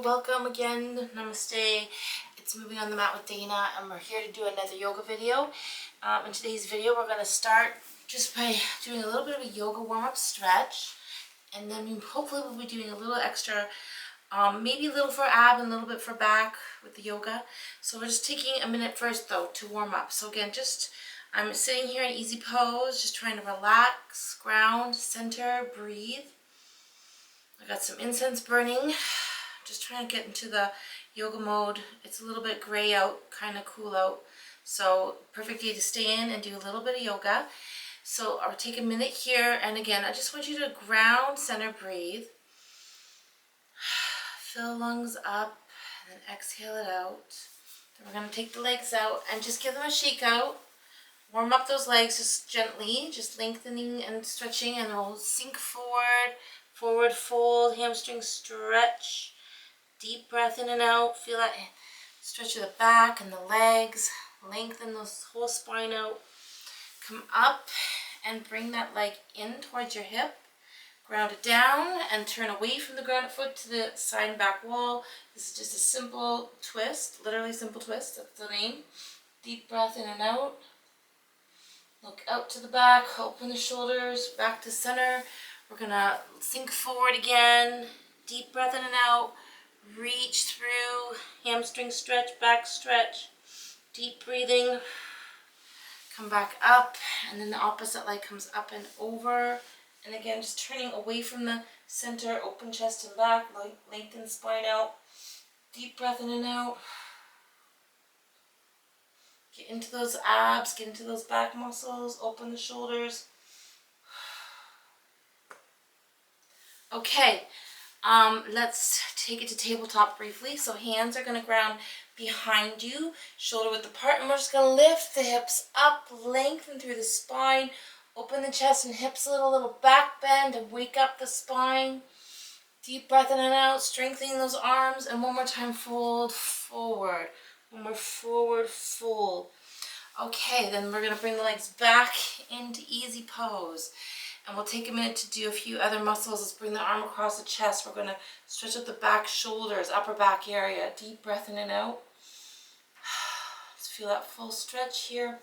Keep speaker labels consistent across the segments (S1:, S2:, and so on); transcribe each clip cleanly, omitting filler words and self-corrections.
S1: welcome again. Namaste. It's Moving on the Mat with Dana, and we're here to do another yoga video. In today's video, we're going to start just by doing a little bit of a yoga warm-up stretch, and then hopefully we'll be doing a little extra, maybe a little for ab and a little bit for back with the yoga. So we're just taking a minute first though to warm up. So again, I'm sitting here in easy pose, just trying to relax, ground, center, breathe. I got some incense burning, just trying to get into the yoga mode. It's a little bit gray out, kind of cool out, so perfect day to stay in and do a little bit of yoga. So I'll take a minute here, and again, I just want you to ground, center, breathe. Fill lungs up, and then exhale it out. Then we're going to take the legs out and just give them a shake out. Warm up those legs just gently, just lengthening and stretching, and we'll sink forward. Forward fold, hamstring stretch, deep breath in and out. Feel that stretch of the back and the legs. Lengthen the whole spine out. Come up and bring that leg in towards your hip. Ground it down and turn away from the grounded foot to the side and back wall. This is just a simple twist, literally simple twist, that's the name. Deep breath in and out. Look out to the back, open the shoulders, back to center. We're gonna sink forward again, deep breath in and out, reach through, hamstring stretch, back stretch, deep breathing, come back up, and then the opposite leg comes up and over, and again just turning away from the center, open chest and back, lengthen spine out, deep breath in and out, get into those abs, get into those back muscles, open the shoulders. Okay, let's take it to tabletop briefly. So hands are going to ground behind you, shoulder width apart, and we're just going to lift the hips up, lengthen through the spine, open the chest and hips a little back bend and wake up the spine. Deep breath in and out, strengthening those arms, and one more time, fold forward. One more forward fold. Okay, then we're going to bring the legs back into easy pose. And we'll take a minute to do a few other muscles. Let's bring the arm across the chest. We're going to stretch out the back shoulders, upper back area. Deep breath in and out. Just feel that full stretch here.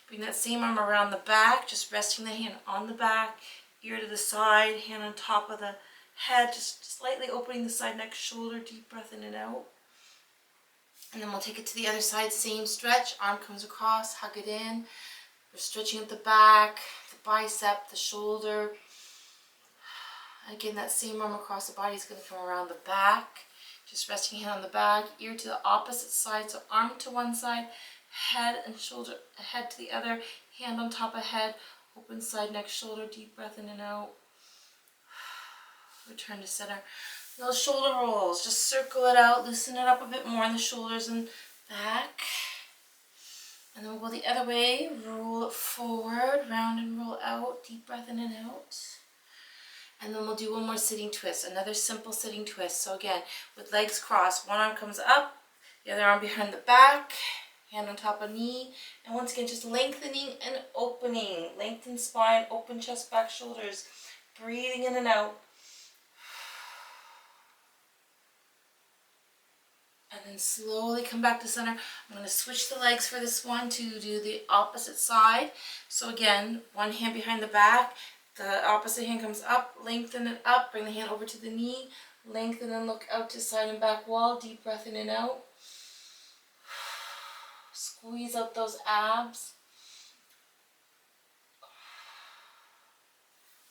S1: Bring that same arm around the back, just resting the hand on the back, ear to the side, hand on top of the head, just slightly opening the side neck shoulder. Deep breath in and out. And then we'll take it to the other side, same stretch. Arm comes across, hug it in. We're stretching at the back, the bicep, the shoulder. Again, that same arm across the body is going to come around the back. Just resting hand on the back, ear to the opposite side. So arm to one side, head and shoulder, head to the other, hand on top of head, open side, neck, shoulder, deep breath in and out. Return to center. Those shoulder rolls, just circle it out, loosen it up a bit more in the shoulders and back. And then we'll go the other way, roll it forward, round and roll out, deep breath in and out. And then we'll do one more sitting twist, another simple sitting twist. So again, with legs crossed, one arm comes up, the other arm behind the back, hand on top of knee. And once again, just lengthening and opening. Lengthen spine, open chest, back, shoulders. Breathing in and out. And then slowly come back to center. I'm going to switch the legs for this one to do the opposite side. So again, one hand behind the back, the opposite hand comes up, lengthen it up, bring the hand over to the knee, lengthen and look out to side and back wall, deep breath in and out. Squeeze out those abs.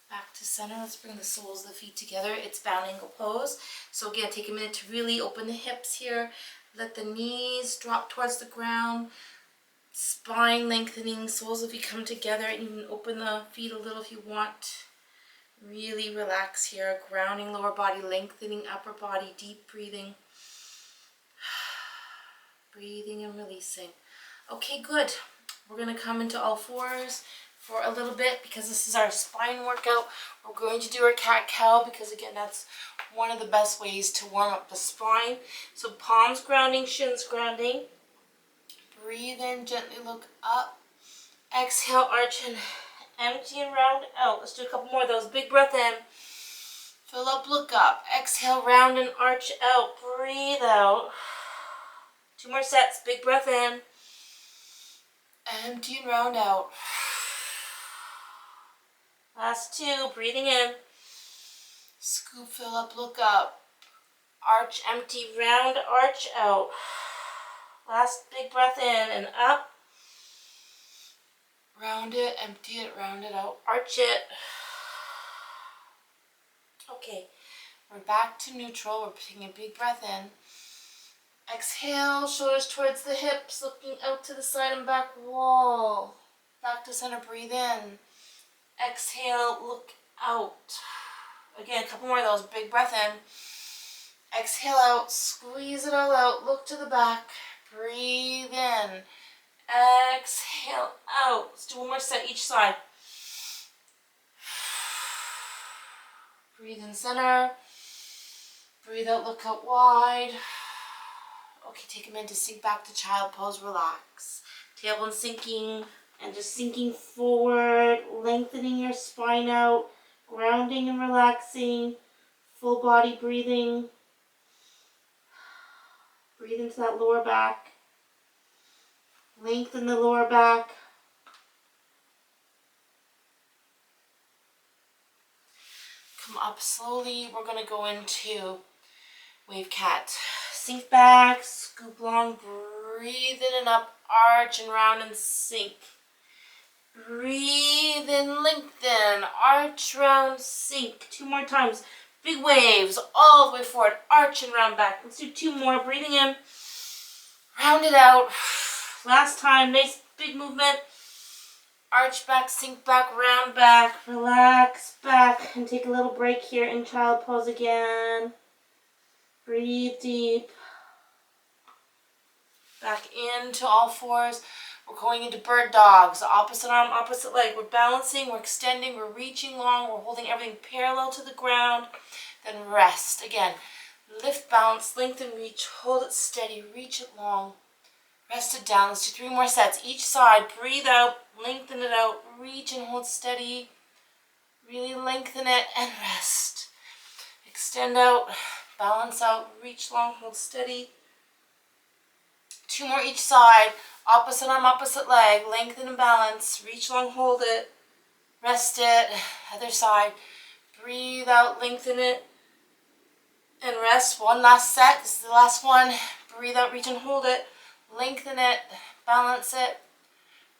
S1: Back to center. Let's bring the soles of the feet together. It's bound angle pose. So again, take a minute to really open the hips here. Let the knees drop towards the ground. Spine lengthening, soles of the feet come together, and even open the feet a little if you want. Really relax here. Grounding lower body, lengthening upper body, deep breathing. Breathing and releasing. Okay, good. We're going to come into all fours for a little bit because this is our spine workout. We're going to do our cat-cow because again, that's one of the best ways to warm up the spine. So palms grounding, shins grounding. Breathe in, gently look up. Exhale, arch and empty and round out. Let's do a couple more of those. Big breath in. Fill up, look up. Exhale, round and arch out. Breathe out. 2 more sets. Big breath in. Empty and round out. Last 2. Breathing in. Scoop, fill up, look up. Arch, empty, round, arch out. Last big breath in and up. Round it, empty it, round it out. Arch it. Okay, we're back to neutral. We're taking a big breath in. Exhale, shoulders towards the hips, looking out to the side and back wall. Back to center, breathe in. Exhale, look out. Again, a couple more of those. Big breath in. Exhale out, squeeze it all out, look to the back. Breathe in. Exhale out. Let's do 1 more set each side. Breathe in center. Breathe out, look out wide. Okay, take a minute to sink back to child pose, relax. Tailbone sinking and just sinking forward, lengthening your spine out, grounding and relaxing, full body breathing. Breathe into that lower back. Lengthen the lower back. Come up slowly. We're going to go into wave cat. Sink back, scoop long, breathe in and up, arch and round and sink. Breathe in, lengthen, arch, round, sink. 2 more times. Big waves all the way forward, arch and round back. Let's do 2 more. Breathing in, round it out. Last time, nice big movement. Arch back, sink back, round back, relax back, and take a little break here in child pose again. Breathe deep. Back into all fours. We're going into bird dogs. Opposite arm, opposite leg. We're balancing, we're extending, we're reaching long, we're holding everything parallel to the ground. Then rest. Again, lift, balance, lengthen, reach, hold it steady, reach it long. Rest it down. Let's do 3 more sets. Each side, breathe out, lengthen it out, reach and hold steady. Really lengthen it and rest. Extend out, balance out, reach long, hold steady. 2 more each side. Opposite arm, opposite leg. Lengthen and balance. Reach long, hold it. Rest it. Other side. Breathe out, lengthen it. And rest. 1 last set. This is the last one. Breathe out, reach and hold it. Lengthen it. Balance it.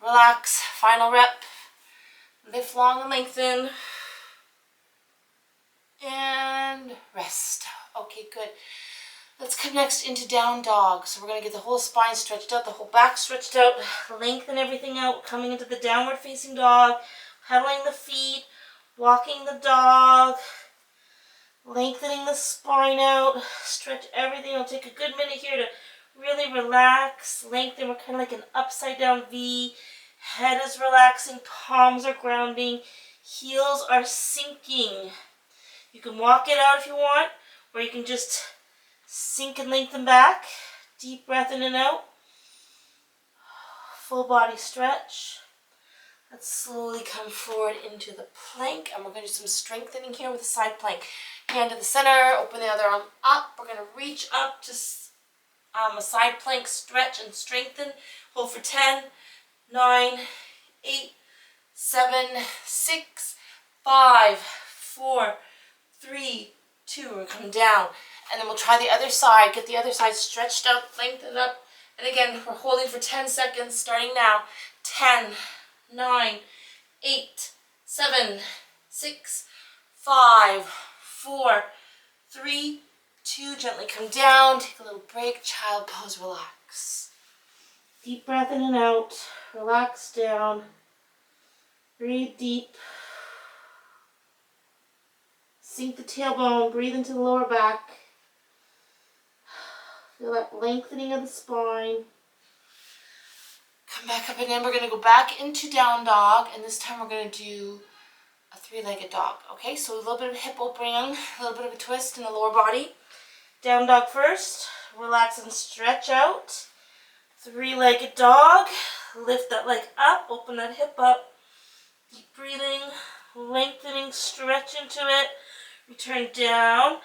S1: Relax. Final rep. Lift long and lengthen. And rest. Okay, good. Let's come next into down dog. So we're going to get the whole spine stretched out, the whole back stretched out, lengthen everything out, coming into the downward facing dog, pedaling the feet, walking the dog, lengthening the spine out, stretch everything. It'll take a good minute here to really relax, lengthen. We're kind of like an upside down V. Head is relaxing, palms are grounding, heels are sinking. You can walk it out if you want, or you can just sink and lengthen back. Deep breath in and out. Full body stretch. Let's slowly come forward into the plank. And we're going to do some strengthening here with a side plank. Hand to the center. Open the other arm up. We're going to reach up to a side plank. Stretch and strengthen. Hold for 10, 9, 8, 7, 6, 5, 4, 3, 2. We're coming down. And then we'll try the other side. Get the other side stretched out, lengthened up. And again, we're holding for 10 seconds, starting now. 10, 9, 8, 7, 6, 5, 4, 3, 2. Gently come down. Take a little break. Child pose, relax. Deep breath in and out. Relax down. Breathe deep. Sink the tailbone. Breathe into the lower back. Feel that lengthening of the spine. Come back up again. We're going to go back into down dog. And this time we're going to do a 3-legged dog. Okay, so a little bit of hip opening, a little bit of a twist in the lower body. Down dog first. Relax and stretch out. 3-legged dog. Lift that leg up. Open that hip up. Deep breathing. Lengthening. Stretch into it. Return down.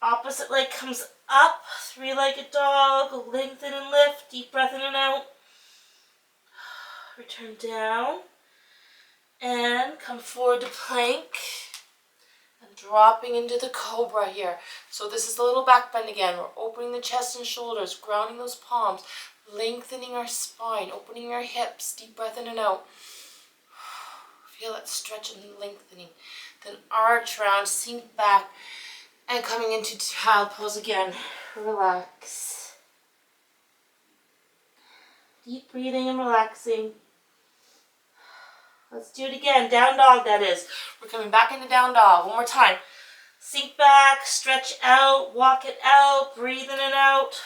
S1: Opposite leg comes up. Three-legged dog. Lengthen and lift. Deep breath in and out. Return down. And come forward to plank. And dropping into the cobra here. So this is the little back bend again. We're opening the chest and shoulders, grounding those palms, lengthening our spine, opening our hips, deep breath in and out. Feel that stretch and lengthening. Then arch around, sink back, and coming into child pose again. Relax. Deep breathing and relaxing. Let's do it again. Down dog, that is. We're coming back into down dog. One more time. Sink back, stretch out, walk it out, breathe in and out.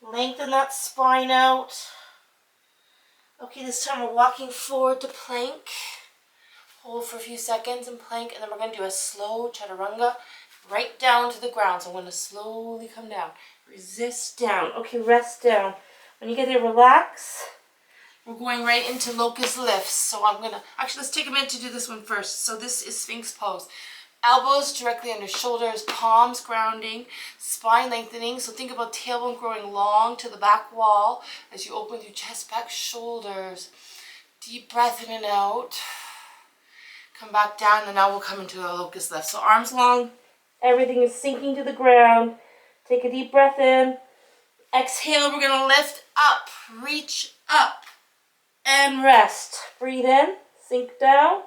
S1: Lengthen that spine out. Okay, this time we're walking forward to plank. Hold for a few seconds and plank, and then we're going to do a slow chaturanga right down to the ground. So I'm going to slowly come down. Resist down. Okay, rest down. When you get there, relax. We're going right into locust lifts. So I'm going to, actually let's take a minute to do this one first. So this is Sphinx pose. Elbows directly under shoulders, palms grounding, spine lengthening. So think about tailbone growing long to the back wall as you open through chest, back, shoulders. Deep breath in and out. Come back down, and now we'll come into a locust lift. So arms long, everything is sinking to the ground. Take a deep breath in. Exhale, we're going to lift up, reach up, and rest. Breathe in, sink down.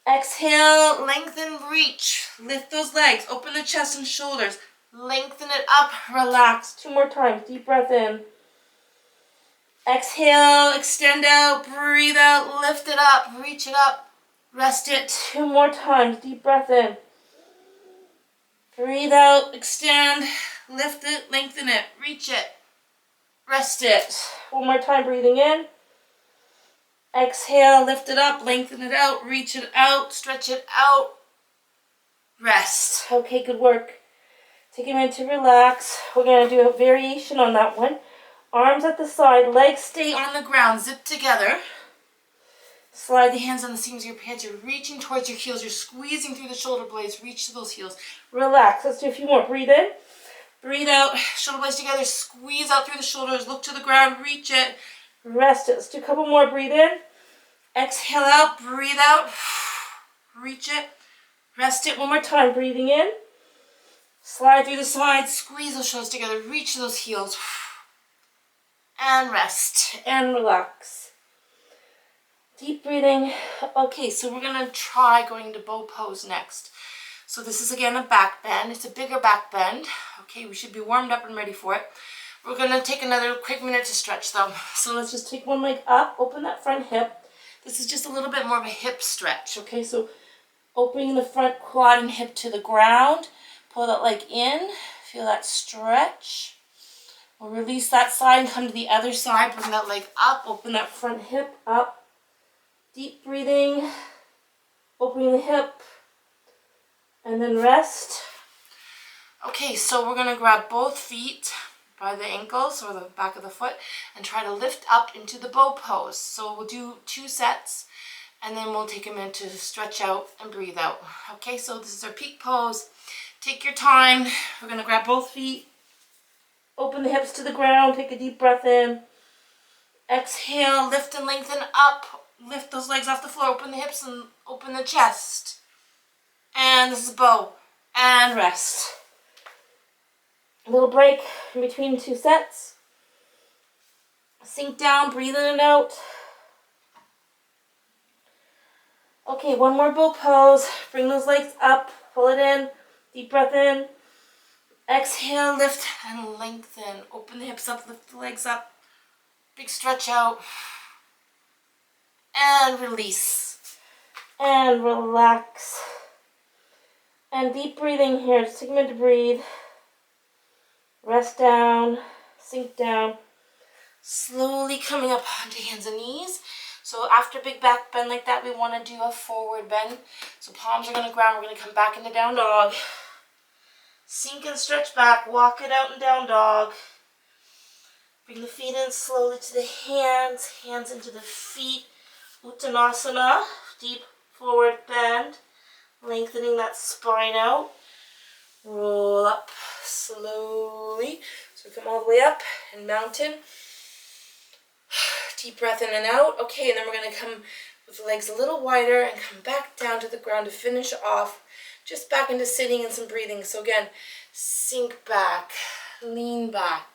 S1: Exhale, lengthen, reach. Lift those legs, open the chest and shoulders. Lengthen it up, relax. 2 more times, deep breath in. Exhale, extend out, breathe out, lift it up, reach it up. Rest it. 2 more times, deep breath in. Breathe out, extend, lift it, lengthen it, reach it. Rest it. 1 more time, breathing in. Exhale, lift it up, lengthen it out, reach it out, stretch it out. Rest. Okay, good work. Take a minute to relax. We're going to do a variation on that one. Arms at the side, legs stay on the ground, zip together. Slide the hands on the seams of your pants. You're reaching towards your heels. You're squeezing through the shoulder blades. Reach to those heels. Relax. Let's do a few more. Breathe in. Breathe out. Shoulder blades together. Squeeze out through the shoulders. Look to the ground. Reach it. Rest it. Let's do a couple more. Breathe in. Exhale out. Breathe out. Reach it. Rest it. 1 more time. Breathing in. Slide through the sides. Squeeze those shoulders together. Reach those heels. And rest. And relax. Deep breathing. Okay, so we're going to try going to bow pose next. So this is again a back bend. It's a bigger back bend. Okay, we should be warmed up and ready for it. We're going to take another quick minute to stretch them. So let's just take one leg up, open that front hip. This is just a little bit more of a hip stretch. Okay, so opening the front quad and hip to the ground. Pull that leg in. Feel that stretch. We'll release that side and come to the other side. Bring that leg up, open that front hip up. Deep breathing, opening the hip, and then rest. Okay, so we're going to grab both feet by the ankles or the back of the foot and try to lift up into the bow pose. So we'll do 2 sets, and then we'll take a minute to stretch out and breathe out. Okay, so this is our peak pose. Take your time. We're going to grab both feet, open the hips to the ground, take a deep breath in. Exhale, lift and lengthen up. Lift those legs off the floor, open the hips and open the chest. And this is bow. And rest. A little break in between 2 sets. Sink down, breathe in and out. Okay, 1 more bow pose. Bring those legs up, pull it in, deep breath in. Exhale, lift and lengthen. Open the hips up, lift the legs up. Big stretch out. And release. And relax. And deep breathing here. Just take a minute to breathe. Rest down. Sink down. Slowly coming up onto hands and knees. So after a big back bend like that, we want to do a forward bend. So palms are going to ground. We're going to come back into down dog. Sink and stretch back. Walk it out in down dog. Bring the feet in slowly to the hands. Hands into the feet. Uttanasana, deep forward bend. lengthening that spine out. Roll up slowly. So we come all the way up in mountain. Deep breath in and out. Okay, and then we're going to come with the legs a little wider and come back down to the ground to finish off. Just back into sitting and some breathing. So again, sink back, lean back.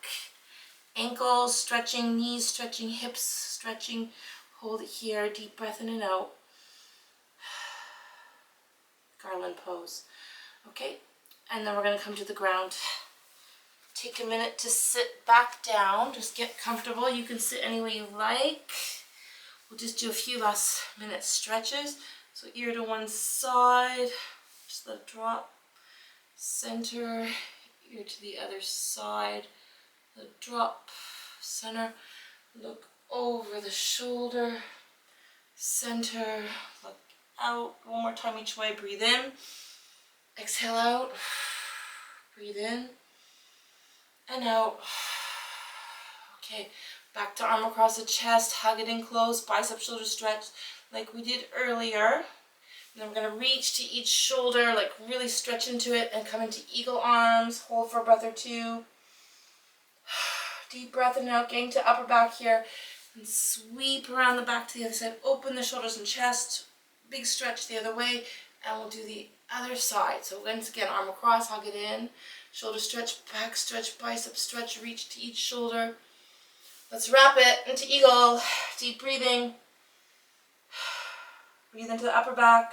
S1: Ankles stretching, knees stretching, hips stretching. Hold it here. Deep breath in and out. Garland pose. Okay, and then we're going to come to the ground. Take a minute to sit back down. Just get comfortable. You can sit any way you like. We'll just do a few last minute stretches. So ear to one side. Just let it drop. Center. Ear to the other side. Let it drop. Center. Look over the shoulder. Center. Look out. One more time each way. Breathe in. Exhale out. Breathe in. And out. Okay, back to arm across the chest, hug it in close, bicep shoulder stretch like we did earlier. And then we're going to reach to each shoulder, like really stretch into it and come into eagle arms. Hold for a breath or two. Deep breath in and out, getting to upper back here. And sweep around the back to the other side. Open the shoulders and chest. Big stretch the other way. And we'll do the other side. So once again, arm across, hug it in. Shoulder stretch, back stretch, bicep stretch, reach to each shoulder. Let's wrap it into eagle. Deep breathing. Breathe into the upper back.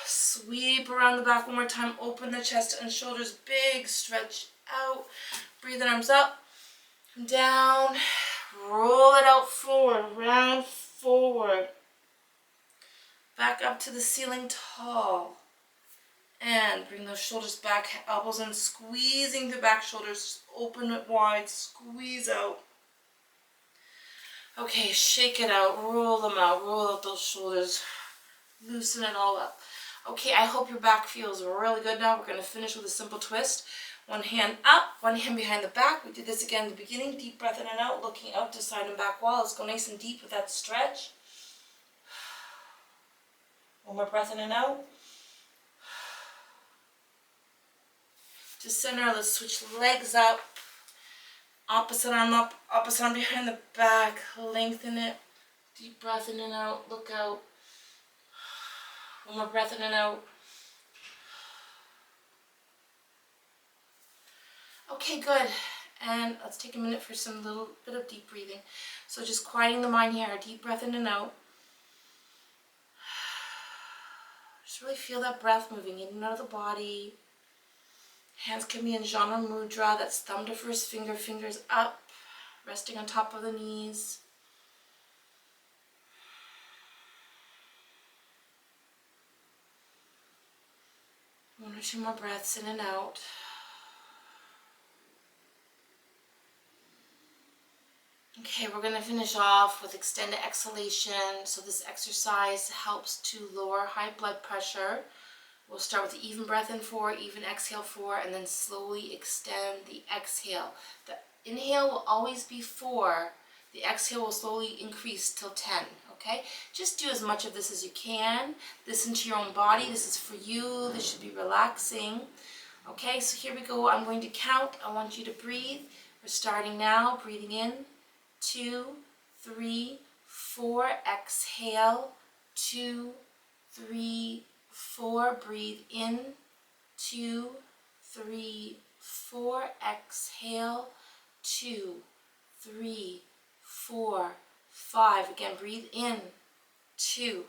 S1: Sweep around the back one more time. Open the chest and shoulders. Big stretch out. Breathe the arms up. Come down. Roll it out forward. Round forward. Back up to the ceiling tall. And bring those shoulders back, elbows in, squeezing the back shoulders. Just open it wide, squeeze out. Okay, shake it out, roll them out, roll out those shoulders. Loosen it all up. Okay, I hope your back feels really good now. We're going to finish with a simple twist. One hand up, one hand behind the back. We did this again in the beginning. Deep breath in and out, looking out to side and back wall. Let's go nice and deep with that stretch. One more breath in and out. To center, let's switch legs up. Opposite arm up, opposite arm behind the back. Lengthen it. Deep breath in and out. Look out. One more breath in and out. Okay, good. And let's take a minute for some little bit of deep breathing. So just quieting the mind here. Deep breath in and out. Just really feel that breath moving in and out of the body. Hands can be in Jana Mudra, that's thumb to first finger, fingers up, resting on top of the knees. One or two more breaths in and out. Okay, we're going to finish off with extended exhalation. So this exercise helps to lower high blood pressure. We'll start with the even breath in 4, even exhale 4, and then slowly extend the exhale. The inhale will always be 4. The exhale will slowly increase till 10, okay? Just do as much of this as you can. Listen to your own body. This is for you. This should be relaxing. Okay, so here we go. I'm going to count. I want you to breathe. We're starting now. Breathing in. 2, 3, 4. Exhale. 2, 3, 4. Breathe in. 2, 3, 4. Exhale. 2, 3, 4, 5. Again, breathe in. 2.